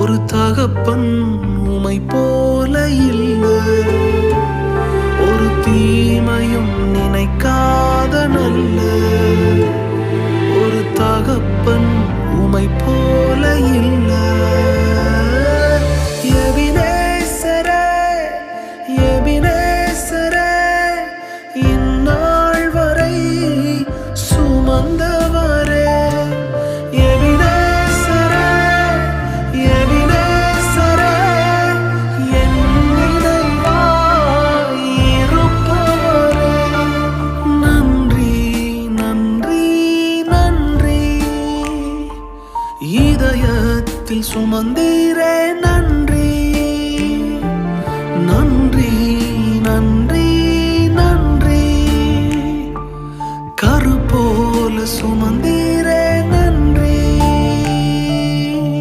ஒரு தகப்பன் உமை போல இல்லை, ஒரு தீமையும் நினைக்காத நல்ல ஒரு தகப்பன் உமை போல இல்லை. எபினேசரே, எபினேசரே, இந்நாள் வரை சுமந்தவரே. எபினேசரே, எபினேசரே, என் நினைவாய் இருப்பவரே. நன்றி, நன்றி, நன்றி, இதயத்தில் சுமந்தீரே. நன்றி, நன்றி, நன்றி, நன்றி, கரு போல சுமந்தீரே.